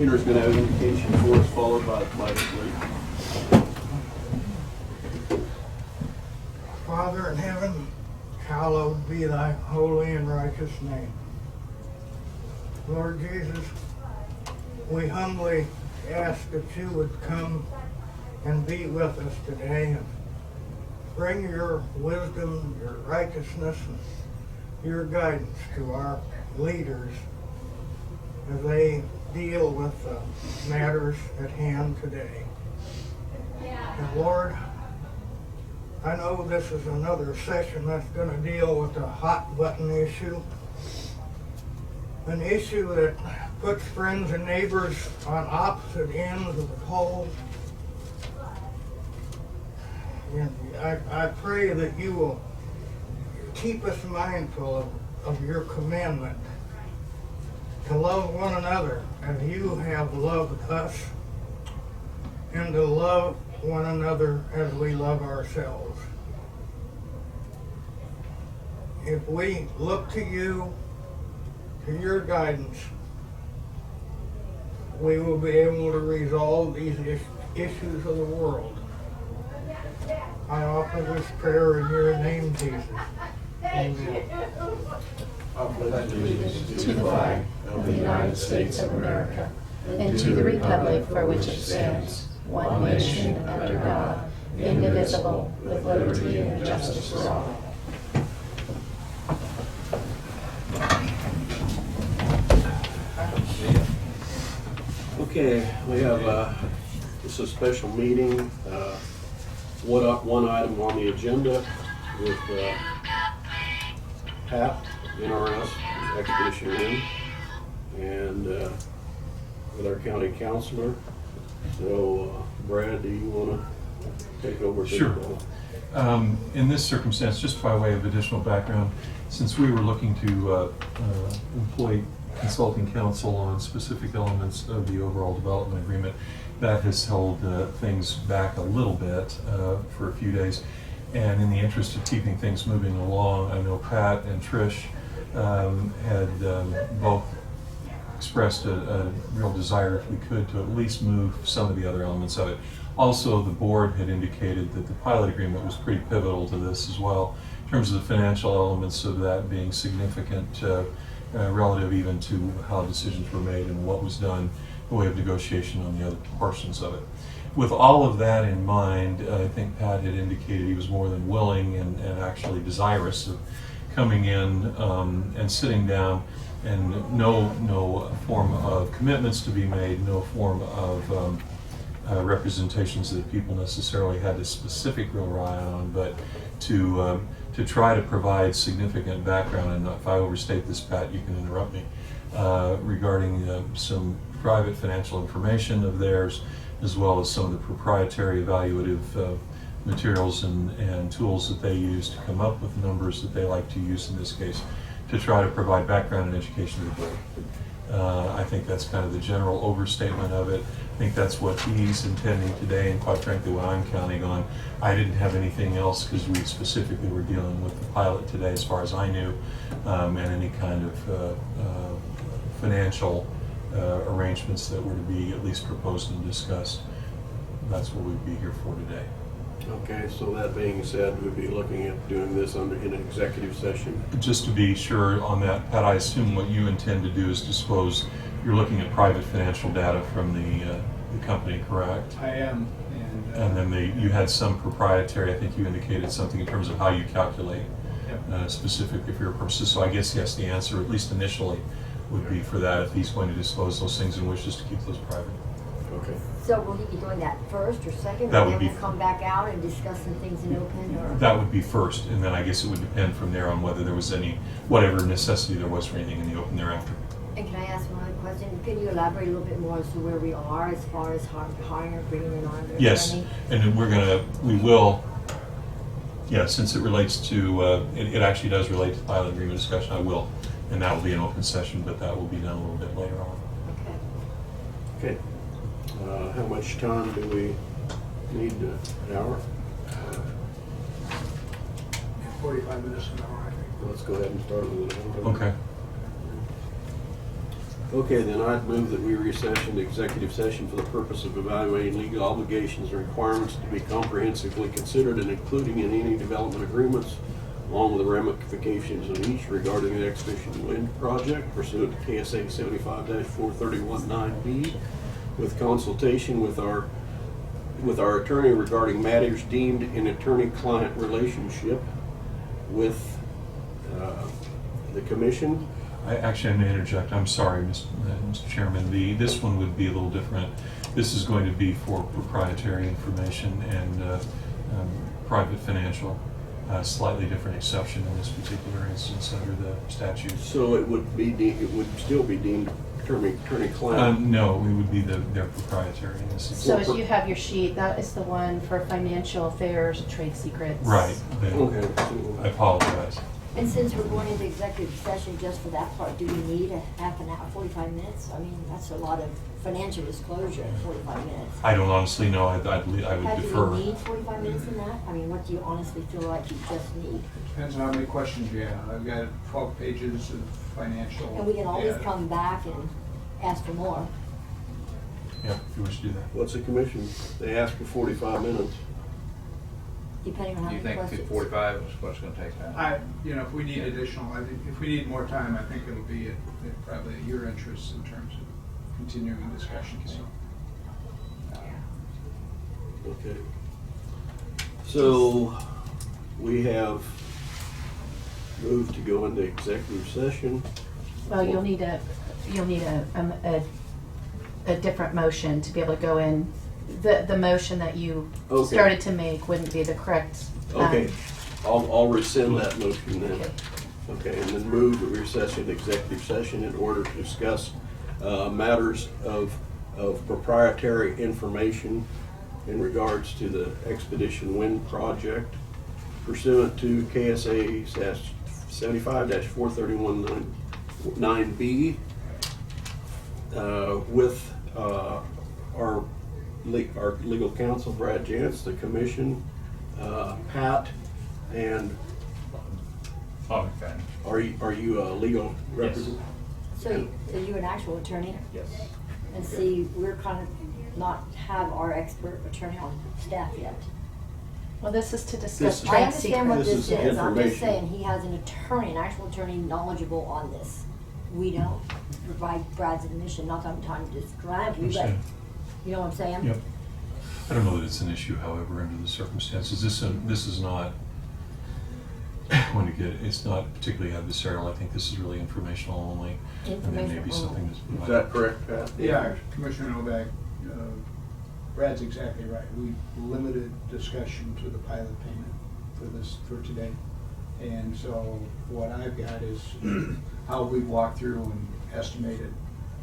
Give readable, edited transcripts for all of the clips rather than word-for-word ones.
Peter's going to have an invocation for us, followed by the pledge, please. Father in heaven, hallowed be thy holy and righteous name. Lord Jesus, we humbly ask that you would come and be with us today and bring your wisdom, your righteousness, and your guidance to our leaders as they deal with the matters at hand today. And Lord, I know this is another session that's going to deal with a hot button issue, an issue that puts friends and neighbors on opposite ends of the pole. And I pray that you will keep us mindful of your commandment to love one another as you have loved us, and to love one another as we love ourselves. If we look to you, to your guidance, we will be able to resolve these issues of the world. I offer this prayer in your name, Jesus. Amen. I pledge allegiance to the flag of the United States of America and to the republic for which it stands, one nation under God, indivisible, with liberty and justice for all. Okay, we have, this is a special meeting. One item on the agenda with Pat, NRS, Expedition Inn, and with our county counselor. So, Brad, do you want to take over? Sure. In this circumstance, just by way of additional background, since we were looking to employ consulting counsel on specific elements of the overall development agreement, that has held things back a little bit for a few days. And in the interest of keeping things moving along, I know Pat and Trish had both expressed a real desire, if we could, to at least move some of the other elements of it. Also, the board had indicated that the pilot agreement was pretty pivotal to this as well, in terms of the financial elements of that being significant relative even to how decisions were made and what was done in the way of negotiation on the other portions of it. With all of that in mind, I think Pat had indicated he was more than willing and actually desirous of coming in and sitting down, and no form of commitments to be made, no form of representations that people necessarily had a specific rely on, but to try to provide significant background, and if I overstate this, Pat, you can interrupt me, regarding some private financial information of theirs, as well as some of the proprietary evaluative materials and tools that they use to come up with numbers that they like to use in this case, to try to provide background and education to the board. I think that's kind of the general overstatement of it. I think that's what he's intending today, and quite frankly what I'm counting on. I didn't have anything else because we specifically were dealing with the pilot today as far as I knew, and any kind of financial arrangements that were to be at least proposed and discussed. That's what we'd be here for today. Okay, so that being said, we'd be looking at doing this in an executive session. Just to be sure on that, Pat, I assume what you intend to do is disclose, you're looking at private financial data from the company, correct? I am. And then you had some proprietary, I think you indicated something in terms of how you calculate specifically for your purposes. So I guess yes, the answer, at least initially, would be for that if he's going to disclose those things and wishes to keep those private. Okay. So will he be doing that first or second? That and would then be we'll come back out and discuss some things in open? Or? That would be first, and then I guess it would depend from there on whether there was any, whatever necessity there was for anything in the open thereafter. And can I ask one other question? Can you elaborate a little bit more as to where we are as far as hiring or bringing in on? Yes, and we will, since it relates to, it actually does relate to the pilot agreement discussion, I will, and that will be an open session, but that will be done a little bit later on. Okay. How much time do we need? An hour? 45 minutes an hour, I think. Let's go ahead and start with it. Okay. Okay, then I'd move that we recess into executive session for the purpose of evaluating legal obligations and requirements to be comprehensively considered and including in any development agreements, along with the ramifications of each regarding the Expedition Wind project pursuant to KSA 75-4319B, with consultation with our attorney regarding matters deemed in attorney-client relationship with the commission. I'm going to interject. I'm sorry, Mr. Chairman. This one would be a little different. This is going to be for proprietary information and private financial. Slightly different exception in this particular instance under the statute. So it would still be deemed attorney-client. No, we would be their proprietary in this instance. So as you have your sheet, that is the one for financial affairs, trade secrets. Right. Okay. I apologize. And since we're going into executive session just for that part, do we need a half an hour, 45 minutes? I mean, that's a lot of financial disclosure in 45 minutes. I don't honestly know. I would defer. Do we need 45 minutes in that? I mean, what do you honestly feel like you just need? Depends on how many questions you have. I've got 12 pages of financial. And we can always data. come back and ask for more. Yeah, if you wish to do that. What's the commission? They asked for 45 minutes. Depending on how Do you many think questions. 45 is what it's going to take now? If we need additional, if we need more time, I think it'll be probably at your interest in terms of continuing discussions. Okay. So we have moved to go into executive session. Well, you'll need a different motion to be able to go in. The motion that you Okay. started to make wouldn't be the correct. Okay, I'll rescind that motion then. Okay. Okay, and then move to recess into executive session in order to discuss matters of proprietary information in regards to the Expedition Wind project pursuant to KSA 75-4319B with our legal counsel, Brad Jantz, the commission, Pat, and Okay. are you a legal representative? So are you an actual attorney? Yes. And see, we're kind of not have our expert attorney on staff yet. Well, this is to This discuss is- I trade understand what secrets. This this is is. I'm just information. saying he has an attorney, an actual attorney knowledgeable on this. We don't provide Brad's admission, not that I'm trying to describe you, but Understand. you know what I'm saying? Yep. I don't know that it's an issue, however, under the circumstances. This is not it's not particularly adversarial. I think this is really informational only. And there may be Informational something only. that's Is provided. that correct, Pat? Yeah, Commissioner Novak, Brad's exactly right. We limited discussion to the pilot payment for today. And so what I've got is how we've walked through and estimated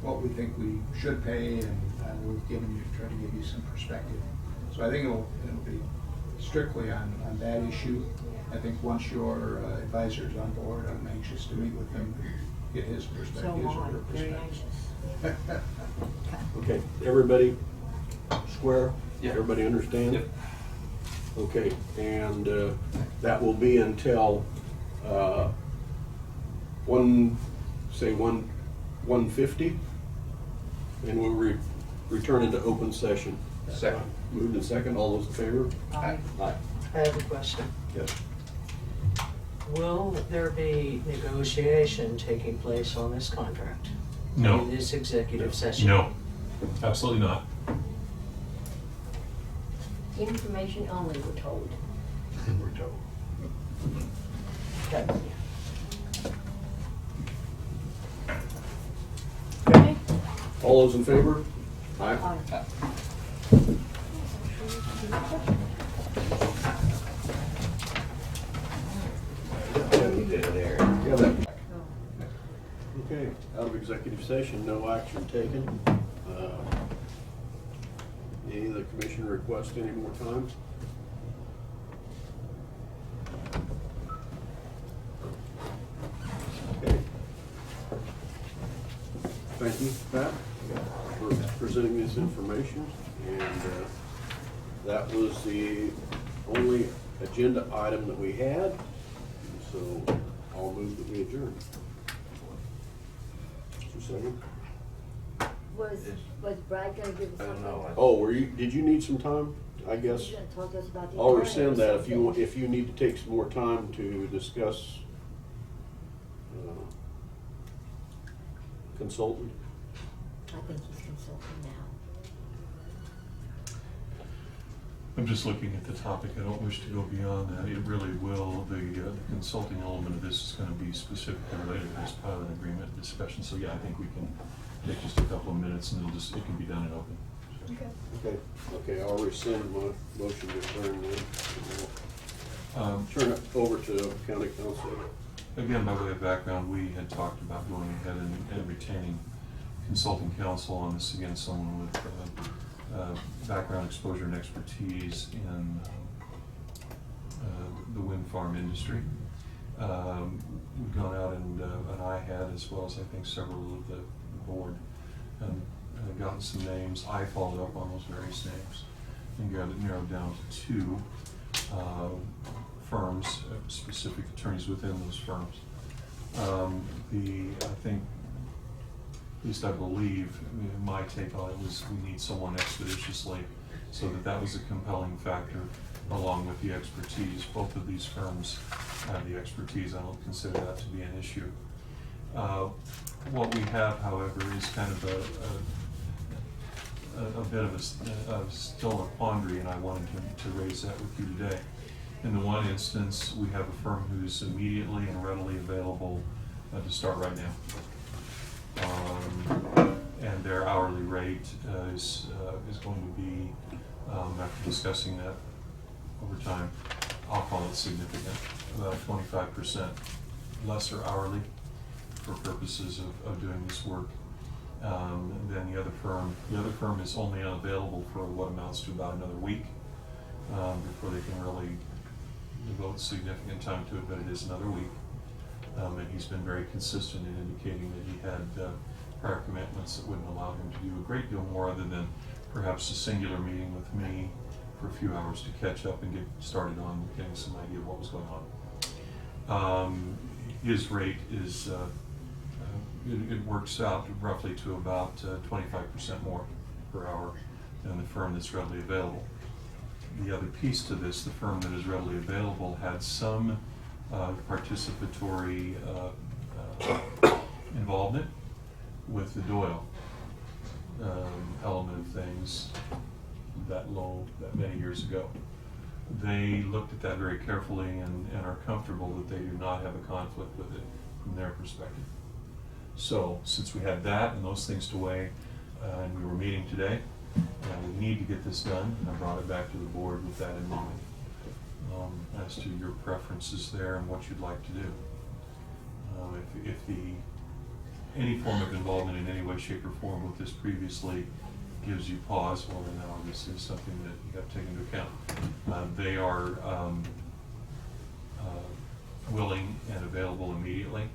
what we think we should pay, and we've tried to give you some perspective. So I think it'll be strictly on that issue. I think once your advisor's on board, I'm anxious to meet with him and get his perspective. So am or I, her very perspective. anxious. Okay, everybody square? Yeah. Everybody understand? Yep. Okay, and that will be until 1:50, and we'll return into open session. Second. Moved and second, all those in favor? Aye. Aye. I have a question. Yes. Will there be negotiation taking place on this contract? No. In this executive session? No, absolutely not. Information only, we're told. We're told. Okay. Okay. All those in favor? Aye. Aye. Yeah, that- Okay, out of executive session, no action taken. Any of the commission request any more time? Okay. Thank you, Pat, for presenting this information, and that was the only agenda item that we had, so I'll move that we adjourn. Is there a second? Was Brad gonna give us I don't something? know. Oh, did you need some time? I guess. He's gonna talk to us about the. I'll attorney or rescind that if you, something. if you need to take some more time to discuss consultant. I think he's consulting now. I'm just looking at the topic. I don't wish to go beyond that. It really will, the consulting element of this is going to be specifically related to this pilot agreement discussion. So yeah, I think we can take just a couple of minutes and it can be done in open. Okay, I'll rescind my motion to adjourn then. Turn it over to county council. Again, by way of background, we had talked about going ahead and retaining consulting counsel on this. Again, someone with background, exposure, and expertise in the wind farm industry. We've gone out and I had, as well as I think several of the board, and gotten some names. I followed up on those various names and got it narrowed down to two firms, specific attorneys within those firms. I think, at least I believe, my take on it was we need someone expeditiously, so that was a compelling factor, along with the expertise. Both of these firms have the expertise. I don't consider that to be an issue. What we have, however, is kind of a bit of still a quandary, and I wanted to raise that with you today. In the one instance, we have a firm who's immediately and readily available to start right now. And their hourly rate is going to be, after discussing that over time, I'll call it significant, about 25% lesser hourly for purposes of doing this work than the other firm. The other firm is only unavailable for what amounts to about another week before they can really devote significant time to it, but it is another week. And he's been very consistent in indicating that he had prior commitments that wouldn't allow him to do a great deal more other than perhaps a singular meeting with me for a few hours to catch up and get started on getting some idea of what was going on. His rate is, it works out roughly to about 25% more per hour than the firm that's readily available. The other piece to this, the firm that is readily available had some participatory involvement with the Doyle element of things that many years ago. They looked at that very carefully and are comfortable that they do not have a conflict with it from their perspective. So since we had that and those things to weigh, and we were meeting today, and we need to get this done, and I brought it back to the board with that in mind, as to your preferences there and what you'd like to do. If any form of involvement in any way, shape, or form with this previously gives you pause, well then that obviously is something that you have to take into account. They are willing and available immediately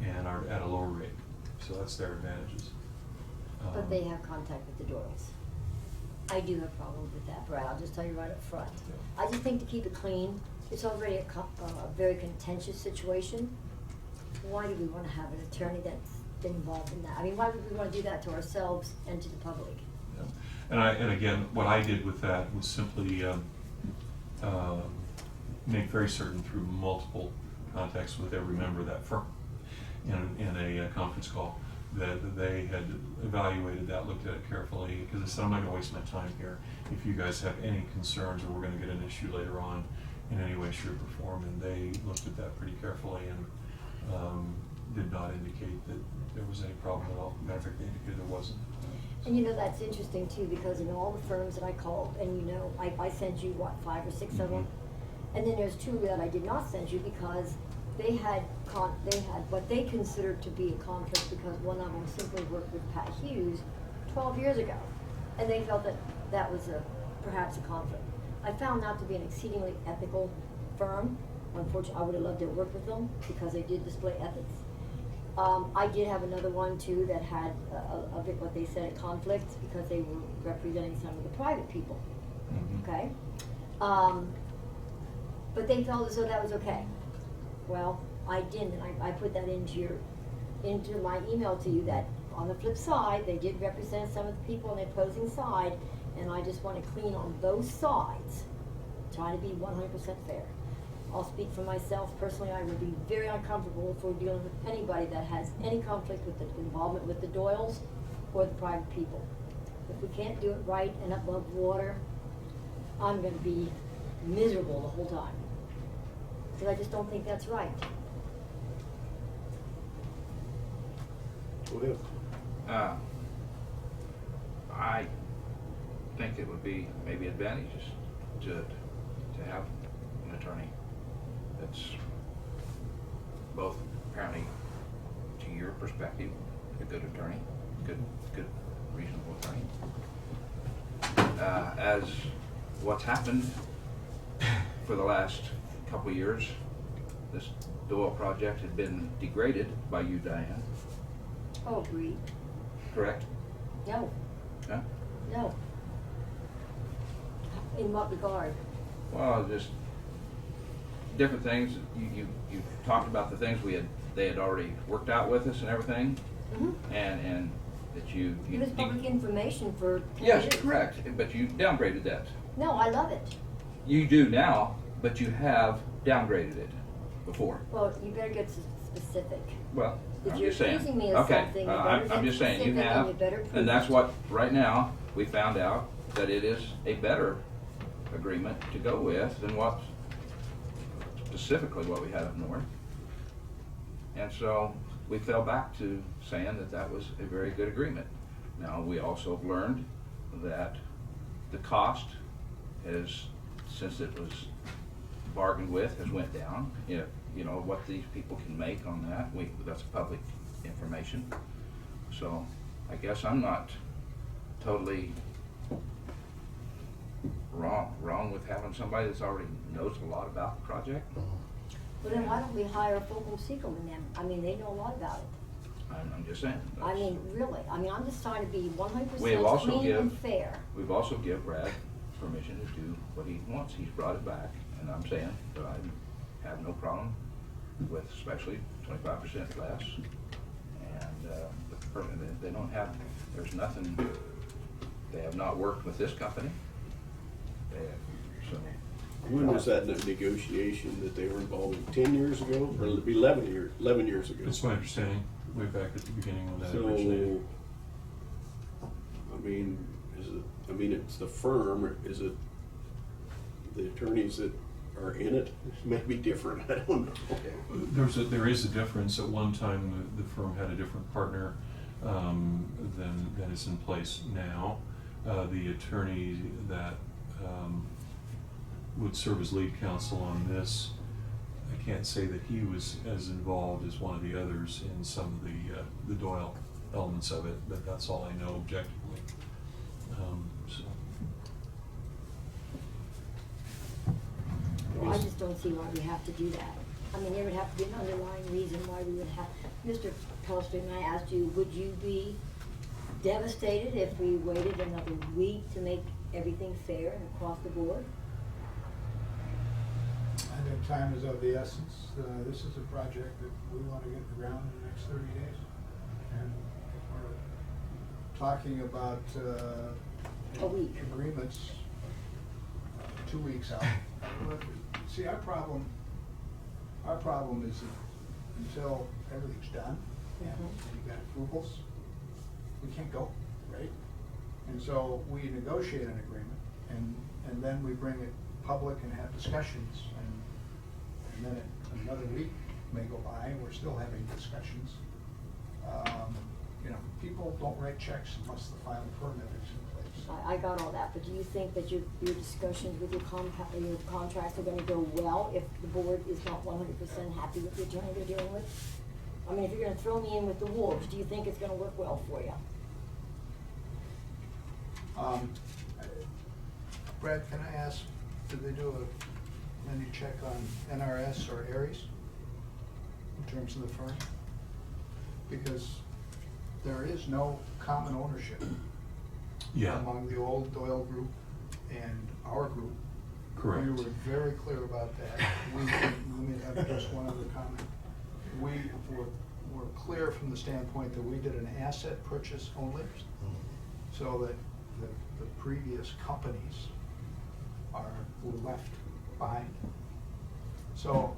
and are at a lower rate, so that's their advantages. But they have contact with the Doyles. I do have problems with that, Brad, I'll just tell you right up front. I just think to keep it clean, it's already a very contentious situation. Why do we want to have an attorney that's been involved in that? I mean, why would we want to do that to ourselves and to the public? Yeah. And again, what I did with that was simply make very certain through multiple contacts with every member of that firm in a conference call that they had evaluated that, looked at it carefully, because I said, I'm not going to waste my time here. If you guys have any concerns or we're going to get an issue later on in any way, shape, or form, and they looked at that pretty carefully and did not indicate that there was any problem at all. Matter of fact, they indicated there wasn't. And you know, that's interesting too, because in all the firms that I called, and you know, I sent you, what, 5 or 6 of them? And then there's 2 that I did not send you because they had what they considered to be a conflict, because one of them simply worked with Pat Hughes 12 years ago. And they felt that that was perhaps a conflict. I found that to be an exceedingly ethical firm. Unfortunately, I would have loved to work with them because they did display ethics. I did have another one too that had a bit what they said a conflict because they were representing some of the private people. Okay? But they felt as though that was okay. Well, I didn't, and I put that into my email to you that on the flip side, they did represent some of the people on the opposing side, and I just want to clean on those sides, trying to be 100% fair. I'll speak for myself personally. I would be very uncomfortable if we're dealing with anybody that has any conflict with the involvement with the Doyles or the private people. If we can't do it right and above water, I'm going to be miserable the whole time, because I just don't think that's right. Go ahead. I think it would be maybe advantageous to have an attorney that's both apparently, to your perspective, a good attorney, good, reasonable attorney. As what's happened for the last couple of years, this Doyle project had been degraded by you, Diane, Oh, agreed. correct? No, Huh? no. In what regard? Well, just different things. You talked about the things they had already worked out with us and everything, Mm-hmm. and that you. It was public information for 10 Yes, years. correct. But you downgraded that. No, I love it. You do now, but you have downgraded it before. Well, you better get specific. Well, If I'm you're just saying. accusing me of Okay, something, you better I'm get just saying you specific and have, you better prove and that's it. what right now we found out that it is a better agreement to go with than what specifically what we had up north. And so we fell back to saying that that was a very good agreement. Now, we also learned that the cost has, since it was bargained with, has went down. You know, what these people can make on that, that's public information. So I guess I'm not totally wrong with having somebody that's already knows a lot about the project. Well, then why don't we hire Fulcrum Seacom and them? I mean, they know a lot about it. I'm just saying. I mean, really. I mean, I'm just trying to be 100% We have also clean and give- fair. We've also give Brad permission to do what he wants. He's brought it back, and I'm saying that I have no problem with especially 25% less. And they don't have, there's nothing, they have not worked with this company. So, When was that negotiation that they were involved in? 10 years ago, or 11 years ago? That's my understanding, way back at the beginning when that So, originated. I mean, it's the firm, or is it the attorneys that are in it? Maybe different, I don't know. There is a difference. At one time, the firm had a different partner than is in place now. The attorney that would serve as lead counsel on this, I can't say that he was as involved as one of the others in some of the Doyle elements of it, but that's all I know objectively. So. Well, I just don't see why we have to do that. I mean, there would have to be an underlying reason why we would have. Mr. Pelstrin, I asked you, would you be devastated if we waited another week to make everything fair and across the board? I think time is of the essence. This is a project that we want to get in the ground in the next 30 days. And if we're talking about A week. agreements 2 weeks out. See, our problem is that until everything's done and you've got approvals, we can't go, right? And so we negotiate an agreement and then we bring it public and have discussions and then another week may go by and we're still having discussions. You know, people don't write checks unless the final permit is in place. I got all that, but do you think that your discussions with your contracts are gonna go well if the board is not 100% happy with the attorney they're dealing with? I mean, if you're gonna throw me in with the wolves, do you think it's gonna work well for you? Brad, can I ask, did they do any check on NRS or Aries in terms of the firm? Because there is no common ownership Yeah. among the old Doyle group and our group. Correct. We were very clear about that. We may have just one other comment. were clear from the standpoint that we did an asset purchase only, so that the previous companies were left behind. So,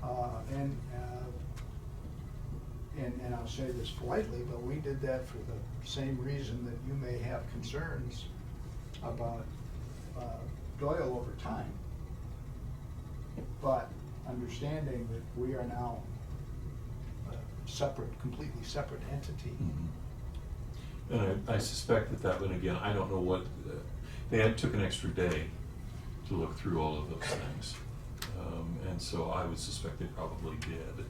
and I'll say this politely, but we did that for the same reason that you may have concerns about Doyle over time. But understanding that we are now a separate, completely separate entity. And I suspect that one, again, I don't know what, they took an extra day to look through all of those things. And so I would suspect they probably did.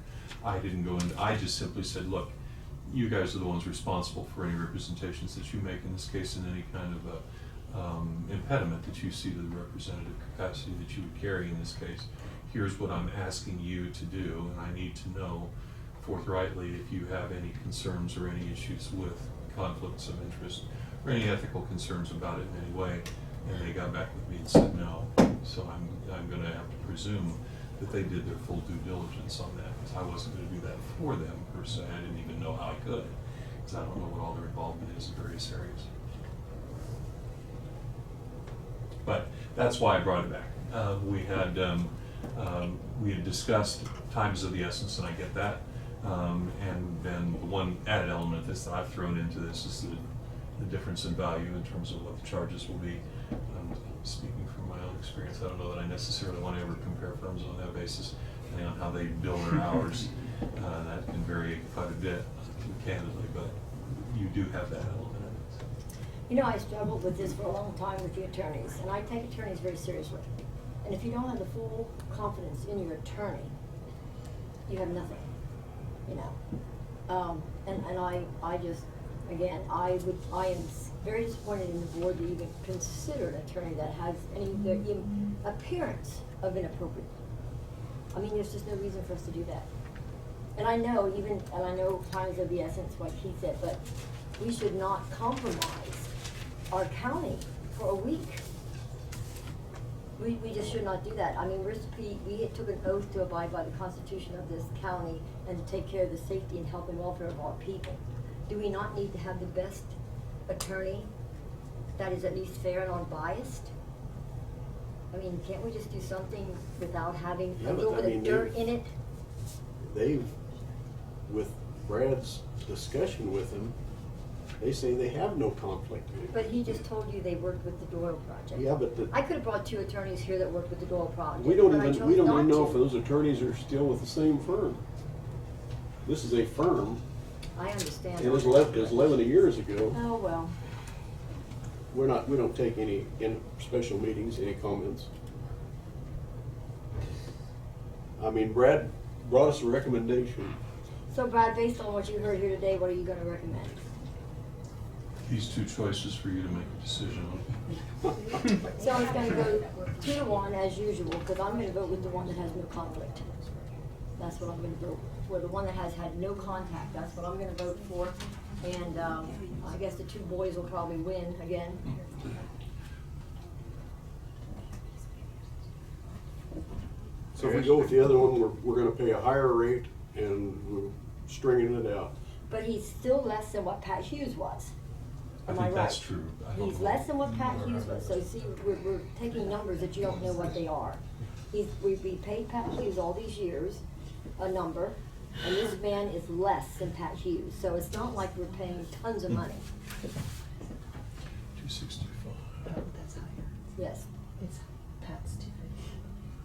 I didn't go in, I just simply said, look, you guys are the ones responsible for any representations that you make in this case, and any kind of impediment that you see to the representative capacity that you would carry in this case. Here's what I'm asking you to do, and I need to know forthrightly if you have any concerns or any issues with conflicts of interest or any ethical concerns about it in any way. And they got back with me and said no. So I'm going to have to presume that they did their full due diligence on that, because I wasn't going to do that for them per se. I didn't even know how I could, because I don't know what all their involvement is in various areas. But that's why I brought it back. We had discussed time is of the essence, and I get that. And then the one added element of this that I've thrown into this is the difference in value in terms of what the charges will be. Speaking from my own experience, I don't know that I necessarily want to ever compare firms on that basis, depending on how they bill their hours. That can vary quite a bit, candidly, but you do have that element in it. You know, I struggled with this for a long time with the attorneys, and I take attorneys very seriously. And if you don't have the full confidence in your attorney, you have nothing, you know. And I just, again, I am very disappointed in the board to even consider an attorney that has any the appearance of inappropriate. I mean, there's just no reason for us to do that. And I know time is of the essence, like he said, but we should not compromise our county for a week. We just should not do that. I mean, we took an oath to abide by the Constitution of this county and to take care of the safety and health and welfare of our people. Do we not need to have the best attorney that is at least fair and unbiased? I mean, can't we just do something without having a little bit of dirt in it? They've, with Brad's discussion with them, they say they have no conflict. But he just told you they worked with the Doyle project. Yeah, but I could have brought 2 attorneys here that worked with the Doyle project. we don't but I even chose not know to. if those attorneys are still with the same firm. This is a firm. I understand. It was 11 years ago. Oh, well. We don't take any in special meetings, any comments. I mean, Brad brought us a recommendation. So Brad, based on what you heard here today, what are you gonna recommend? These 2 choices for you to make a decision on. So it's gonna go 2-1 as usual, because I'm gonna vote with the one that has no conflict. That's what I'm gonna vote for, the one that has had no contact, that's what I'm gonna vote for. And I guess the 2 boys will probably win again. So if we go with the other one, we're gonna pay a higher rate and we're stringing it out. But he's still less than what Pat Hughes was. I Am I think right? that's true. I don't He's know. less than what Pat Hughes was, so see, we're taking numbers that you don't know what they are. We paid Pat Hughes all these years a number, and this man is less than Pat Hughes, so it's not like we're paying tons of money. 265. Oh, that's higher. Yes. It's Pat's 250.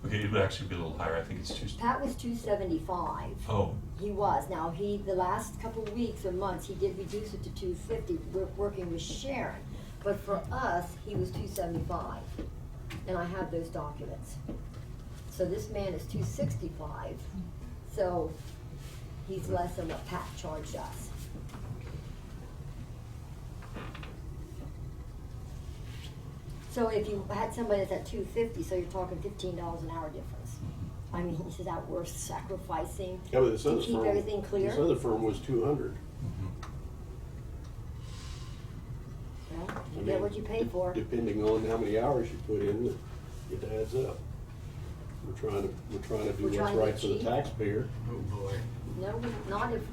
Okay, it would actually be a little higher. I think it's 2. Pat was 275. Oh, He was. Now, the last couple of weeks or months, he did reduce it to 250. We're working with Sharon. But for us, he was 275. And I have those documents. So this man is 265. So he's less than what Pat charged us. So if you had somebody that's at 250, so you're talking $15 an hour difference. I mean, is that worth sacrificing Yeah, but this to other keep firm, everything clear? this other firm was 200. Well, you get what you pay for. Depending on how many hours you put in, it adds up. We're trying to do We're what's trying to right for the cheat. taxpayer. Oh, boy. No,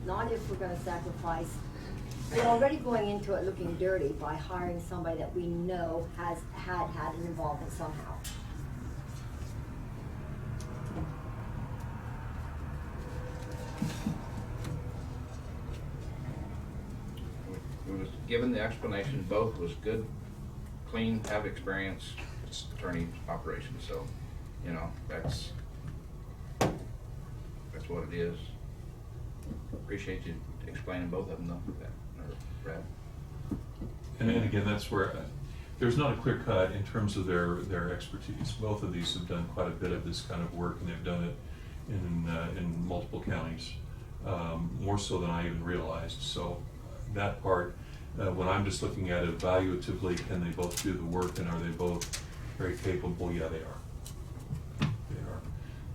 not if we're gonna sacrifice. We're already going into it looking dirty by hiring somebody that we know has had an involvement somehow. We was given the explanation, both was good, clean, have experience, attorney operation, so, you know, that's what it is. Appreciate you explaining both of them though, Brad. And again, that's where, there's not a clear cut in terms of their expertise. Both of these have done quite a bit of this kind of work, and they've done it in multiple counties, more so than I even realized. So that part, when I'm just looking at it evaluatively, can they both do the work, and are they both very capable? Yeah, they are. They are.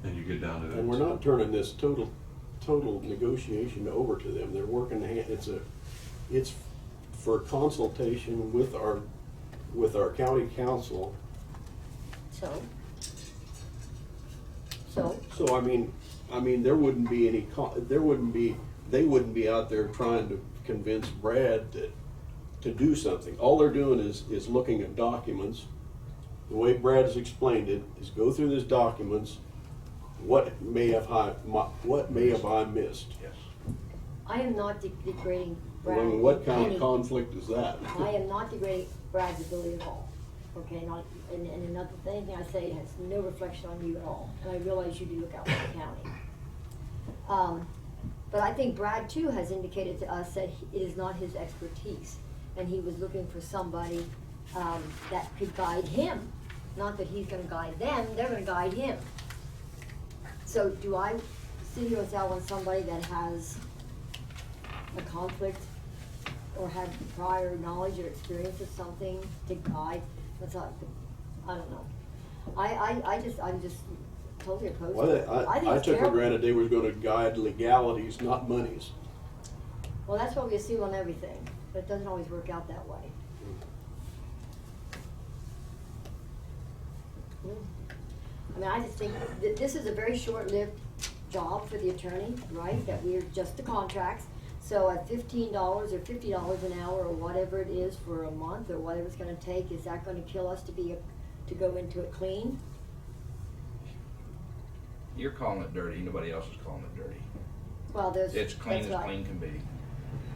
Then you get down to that. And we're not turning this total negotiation over to them. They're working hand, it's for consultation with our county council. So, So I mean, there wouldn't be any, they wouldn't be out there trying to convince Brad to do something. All they're doing is looking at documents. The way Brad has explained it is go through these documents. What may have I missed? Yes. I am not degrading I Brad. mean, what kind any- of conflict is that? I am not degrading Brad's ability at all. Okay, and another anything I say has no reflection on you at all. And I realize you do look out for the county. But I think Brad too has indicated to us that it is not his expertise, and he was looking for somebody that could guide him. Not that he's going to guide them; they're going to guide him. So, do I sit here without with somebody that has a conflict or had prior knowledge or experience of something to guide? That's not, I don't know. I'm just totally opposed to it. Well, think I it's took for terrible. granted they were gonna guide legalities, not monies. Well, that's what we assume on everything, but it doesn't always work out that way. I mean, I just think that this is a very short-lived job for the attorney, right? That we're just the contracts. So at $15 or $50 an hour or whatever it is for a month or whatever it's gonna take, is that gonna kill us to go into it clean? You're calling it dirty, nobody else is calling it dirty. Well, there's. It's clean that's as right. clean can be.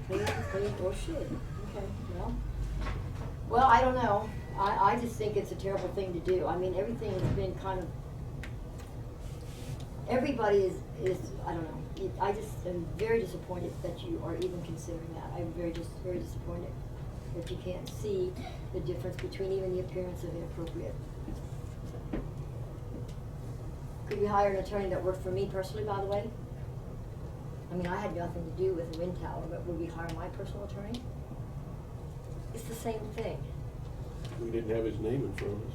Clean or shit. Okay, well, I don't know. I just think it's a terrible thing to do. I mean, everything has been kind of, everybody is, I don't know. I just am very disappointed that you are even considering that. I'm very disappointed that you can't see the difference between even the appearance of inappropriate. Could we hire an attorney that worked for me personally, by the way? I mean, I had nothing to do with the wind tower, but would we hire my personal attorney? It's the same thing. We didn't have his name in front of us.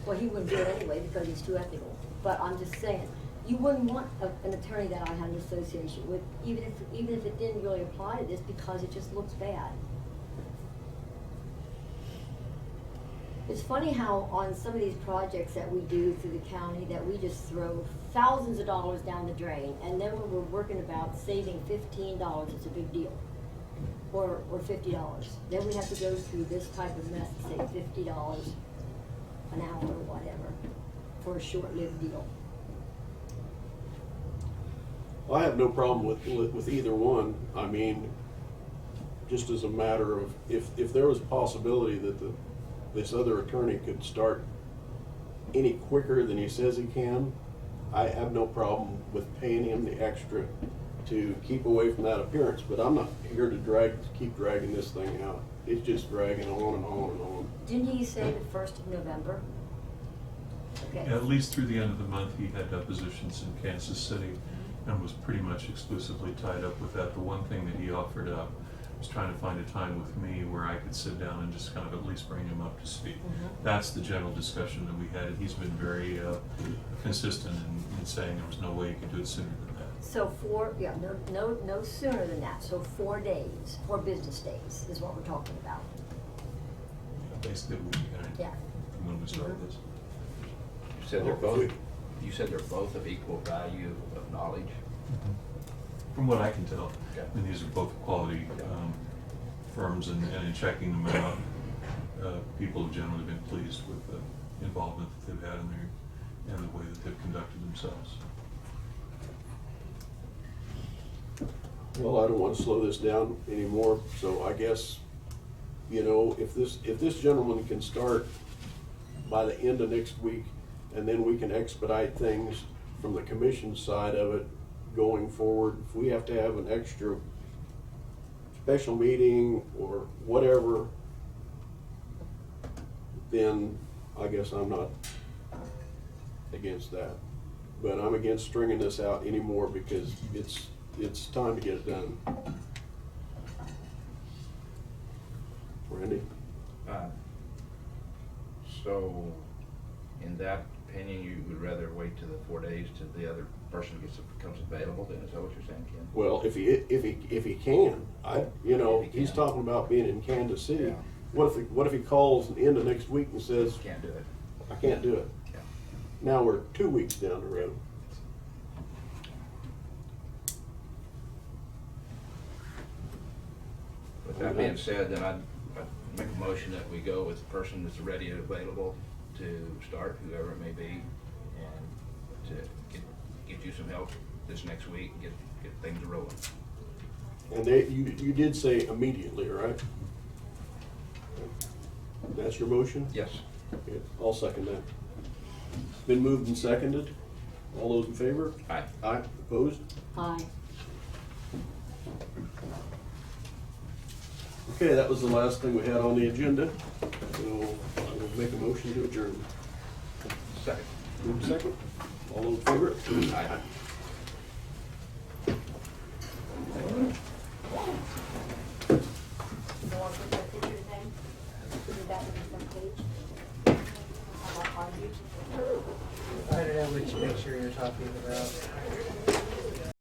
Well, he wouldn't do it anyway because he's too ethical. But I'm just saying, you wouldn't want an attorney that I had an association with, even if it didn't really apply to this, because it just looks bad. It's funny how on some of these projects that we do through the county that we just throw thousands of dollars down the drain, and then when we're working about saving $15, it's a big deal. Or $50. Then we have to go through this type of mess to save $50 an hour or whatever for a short-lived deal. I have no problem with either one. I mean, just as a matter of, if there was a possibility that this other attorney could start any quicker than he says he can, I have no problem with paying him the extra to keep away from that appearance. But I'm not here to keep dragging this thing out. It's just dragging on and on and on. Didn't he say the 1st of November? Okay. At least through the end of the month, he had depositions in Kansas City and was pretty much exclusively tied up with that. The one thing that he offered up was trying to find a time with me where I could sit down and just kind of at least bring him up to speed. Mhm. That's the general discussion that we had, and he's been very consistent in saying there was no way he could do it sooner than that. So no sooner than that. So 4 days, 4 business days is what we're talking about. Basically, a week, Yeah. from when we started this. You said they're both, You said they're both of equal value of knowledge? From what I can tell. Okay. And these are both quality firms, and in checking them out, people have generally been pleased with the involvement that they've had in their, and the way that they've conducted themselves. Well, I don't want to slow this down anymore, so I guess, you know, if this gentleman can start by the end of next week, and then we can expedite things from the commission side of it going forward. If we have to have an extra special meeting or whatever, then I guess I'm not against that. But I'm against stringing this out anymore because it's time to get it done. Randy? So, in that opinion, you would rather wait till the 4 days till the other person becomes available, then, is that what you're saying, Ken? Well, if he can, you know, If he he's can. talking about being in Kansas City. Yeah. What if he calls at the end of next week and says, Can't do it. I can't do it? Yeah. Now we're 2 weeks down the road. With that being said, then I'd make a motion that we go with the person that's ready and available to start, whoever it may be, and to get you some help this next week and get things rolling. And you did say immediately, right? That's your motion? Yes. Okay, I'll second that. Been moved and seconded. All those in favor? Aye. Aye, opposed? Aye. Okay, that was the last thing we had on the agenda. So I will make a motion to adjourn. Second. Move second. All those in favor? Aye. You want to put that picture then? Put that in the front page? On YouTube? I don't know which picture you're talking about.